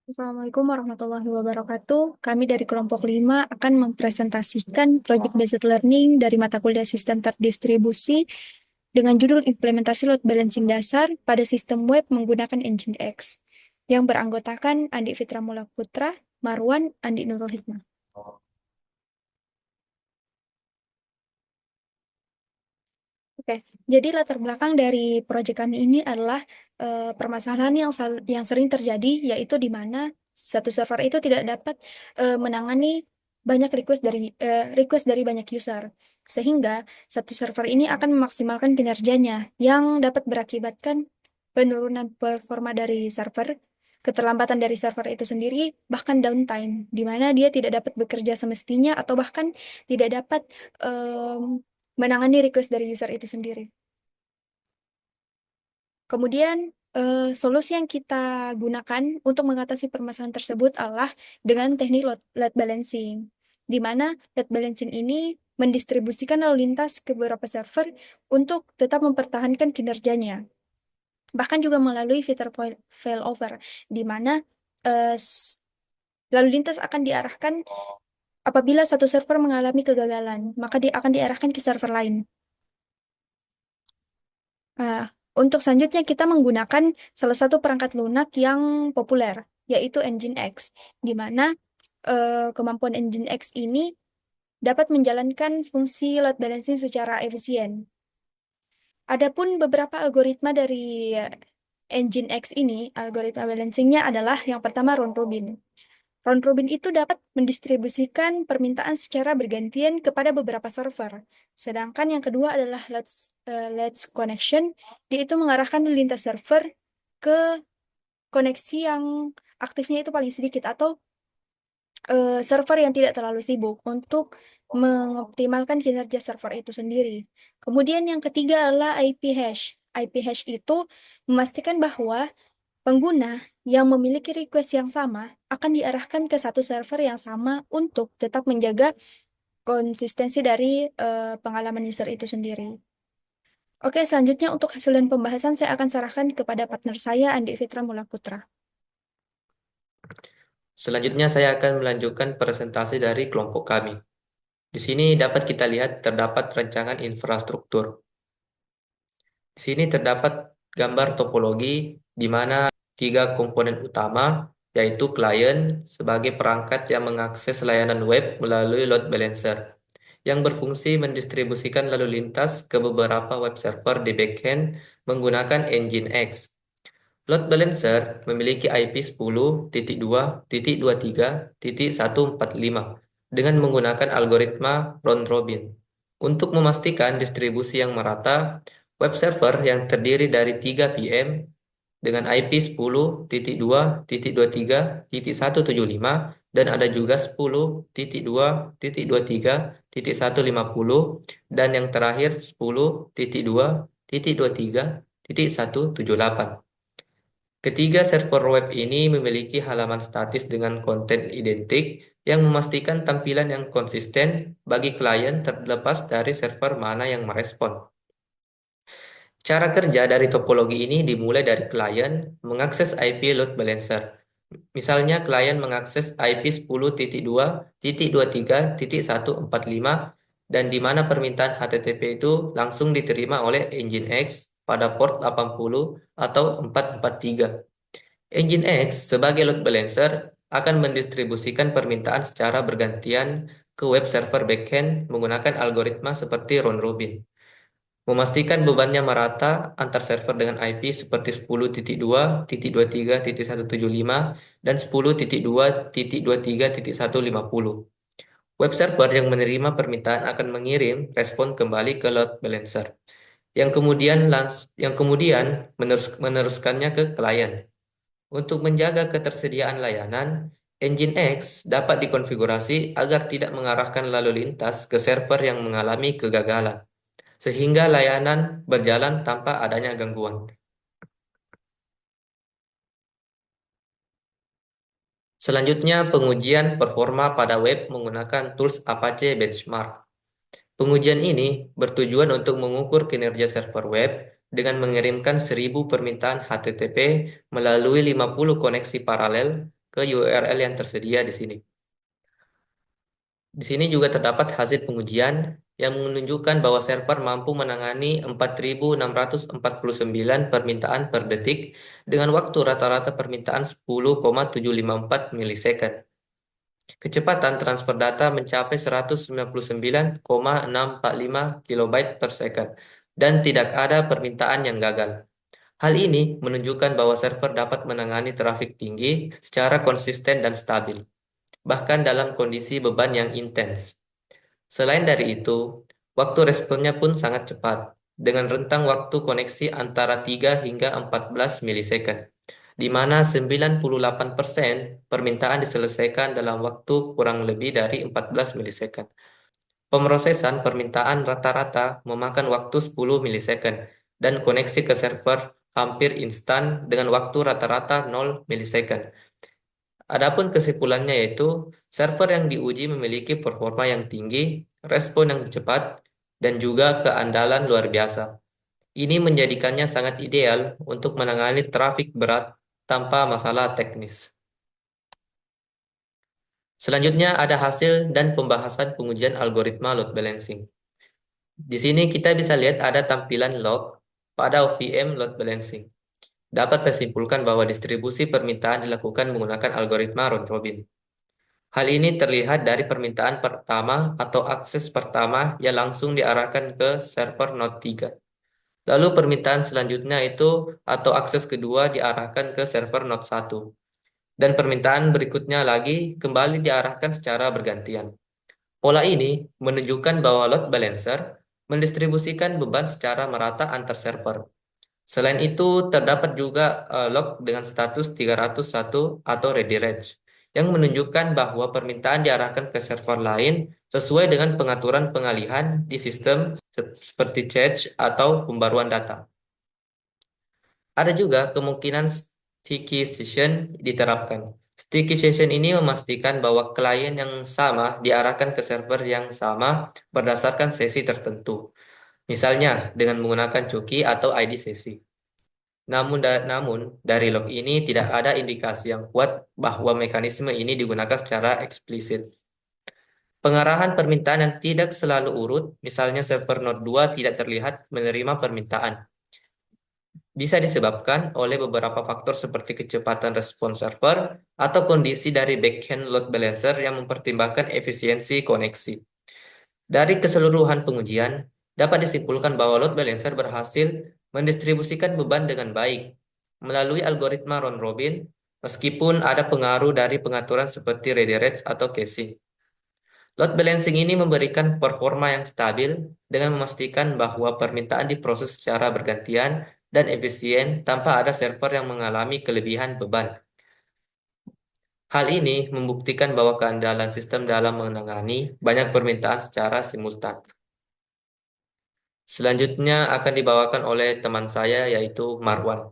Assalamualaikum warahmatullahi wabarakatuh. Kami dari kelompok 5 akan mempresentasikan Project Based Learning dari mata kuliah Sistem Terdistribusi dengan judul Implementasi Load Balancing Dasar pada Sistem Web menggunakan Nginx yang beranggotakan Andi Fitra Mula Putra, Marwan, Andi Nurul Hikmah. Oke, jadi latar belakang dari proyek kami ini adalah permasalahan yang sering terjadi, yaitu di mana satu server itu tidak dapat menangani banyak request dari banyak user, sehingga satu server ini akan memaksimalkan kinerjanya yang dapat berakibatkan penurunan performa dari server, keterlambatan dari server itu sendiri, bahkan downtime, di mana dia tidak dapat bekerja semestinya atau bahkan tidak dapat menangani request dari user itu sendiri. Kemudian, solusi yang kita gunakan untuk mengatasi permasalahan tersebut adalah dengan teknik load balancing, di mana load balancing ini mendistribusikan lalu lintas ke beberapa server untuk tetap mempertahankan kinerjanya. Bahkan juga melalui fitur failover, di mana eh, s- lalu lintas akan diarahkan apabila satu server mengalami kegagalan, maka dia akan diarahkan ke server lain. Nah, untuk selanjutnya kita menggunakan salah satu perangkat lunak yang populer, yaitu Nginx, di mana kemampuan Nginx ini dapat menjalankan fungsi load balancing secara efisien. Adapun beberapa algoritma dari Nginx ini, algoritma balancingnya adalah yang pertama round robin. Round robin itu dapat mendistribusikan permintaan secara bergantian kepada beberapa server. Sedangkan yang kedua adalah let's connection, yaitu mengarahkan lintas server ke koneksi yang aktifnya itu paling sedikit atau server yang tidak terlalu sibuk untuk mengoptimalkan kinerja server itu sendiri. Kemudian yang ketiga adalah IP hash. IP hash itu memastikan bahwa pengguna yang memiliki request yang sama akan diarahkan ke satu server yang sama untuk tetap menjaga konsistensi dari pengalaman user itu sendiri. Oke, selanjutnya untuk hasil dan pembahasan saya akan serahkan kepada partner saya, Andi Fitra Mula Putra. Selanjutnya saya akan melanjutkan presentasi dari kelompok kami. Di sini dapat kita lihat terdapat rancangan infrastruktur. Di sini terdapat gambar topologi di mana tiga komponen utama, yaitu klien sebagai perangkat yang mengakses layanan web melalui load balancer, yang berfungsi mendistribusikan lalu lintas ke beberapa web server di backend menggunakan Nginx. Load balancer memiliki IP 10.2.23.145 dengan menggunakan algoritma round robin. Untuk memastikan distribusi yang merata, web server yang terdiri dari 3 VM dengan IP 10.2.23.175 dan ada juga 10.2.23.150 dan yang terakhir 10.2.23.178. Ketiga server web ini memiliki halaman statis dengan konten identik yang memastikan tampilan yang konsisten bagi klien terlepas dari server mana yang merespon. Cara kerja dari topologi ini dimulai dari klien mengakses IP load balancer. Misalnya klien mengakses IP 10.2.23.145 dan di mana permintaan HTTP itu langsung diterima oleh Nginx pada port 80 atau 443. Nginx sebagai load balancer akan mendistribusikan permintaan secara bergantian ke web server backend menggunakan algoritma seperti round robin. Memastikan bebannya merata antar server dengan IP seperti 10.2.23.175 dan 10.2.23.150. Web server yang menerima permintaan akan mengirim respon kembali ke load balancer, yang kemudian meneruskannya ke klien. Untuk menjaga ketersediaan layanan, Nginx dapat dikonfigurasi agar tidak mengarahkan lalu lintas ke server yang mengalami kegagalan, sehingga layanan berjalan tanpa adanya gangguan. Selanjutnya, pengujian performa pada web menggunakan tools Apache Benchmark. Pengujian ini bertujuan untuk mengukur kinerja server web dengan mengirimkan 1000 permintaan HTTP melalui 50 koneksi paralel ke URL yang tersedia di sini. Di sini juga terdapat hasil pengujian yang menunjukkan bahwa server mampu menangani 4.649 permintaan per detik dengan waktu rata-rata permintaan 10,754 milisecond. Kecepatan transfer data mencapai 199,645 kilobyte per second dan tidak ada permintaan yang gagal. Hal ini menunjukkan bahwa server dapat menangani trafik tinggi secara konsisten dan stabil, bahkan dalam kondisi beban yang intens. Selain dari itu, waktu responnya pun sangat cepat, dengan rentang waktu koneksi antara 3 hingga 14 milisecond, di mana 98% permintaan diselesaikan dalam waktu kurang lebih dari 14 milisecond. Pemrosesan permintaan rata-rata memakan waktu 10 milisecond, dan koneksi ke server hampir instan dengan waktu rata-rata 0 milisecond. Adapun kesimpulannya yaitu, server yang diuji memiliki performa yang tinggi, respon yang cepat, dan juga keandalan luar biasa. Ini menjadikannya sangat ideal untuk menangani trafik berat tanpa masalah teknis. Selanjutnya ada hasil dan pembahasan pengujian algoritma load balancing. Di sini kita bisa lihat ada tampilan log pada OVM load balancing. Dapat saya simpulkan bahwa distribusi permintaan dilakukan menggunakan algoritma round robin. Hal ini terlihat dari permintaan pertama atau akses pertama yang langsung diarahkan ke server node 3. Lalu permintaan selanjutnya itu atau akses kedua diarahkan ke server node 1. Dan permintaan berikutnya lagi kembali diarahkan secara bergantian. Pola ini menunjukkan bahwa load balancer mendistribusikan beban secara merata antar server. Selain itu, terdapat juga log dengan status 301 atau ready range, yang menunjukkan bahwa permintaan diarahkan ke server lain sesuai dengan pengaturan pengalihan di sistem seperti cache atau pembaruan data. Ada juga kemungkinan sticky session diterapkan. Sticky session ini memastikan bahwa klien yang sama diarahkan ke server yang sama berdasarkan sesi tertentu. Misalnya dengan menggunakan cookie atau ID sesi. Namun dari log ini tidak ada indikasi yang kuat bahwa mekanisme ini digunakan secara eksplisit. Pengarahan permintaan yang tidak selalu urut, misalnya server node 2 tidak terlihat menerima permintaan, bisa disebabkan oleh beberapa faktor seperti kecepatan respon server atau kondisi dari backend load balancer yang mempertimbangkan efisiensi koneksi. Dari keseluruhan pengujian, dapat disimpulkan bahwa load balancer berhasil mendistribusikan beban dengan baik melalui algoritma round robin, meskipun ada pengaruh dari pengaturan seperti ready range atau caching. Load balancing ini memberikan performa yang stabil dengan memastikan bahwa permintaan diproses secara bergantian dan efisien tanpa ada server yang mengalami kelebihan beban. Hal ini membuktikan bahwa keandalan sistem dalam menangani banyak permintaan secara simultan. Selanjutnya akan dibawakan oleh teman saya yaitu Marwan.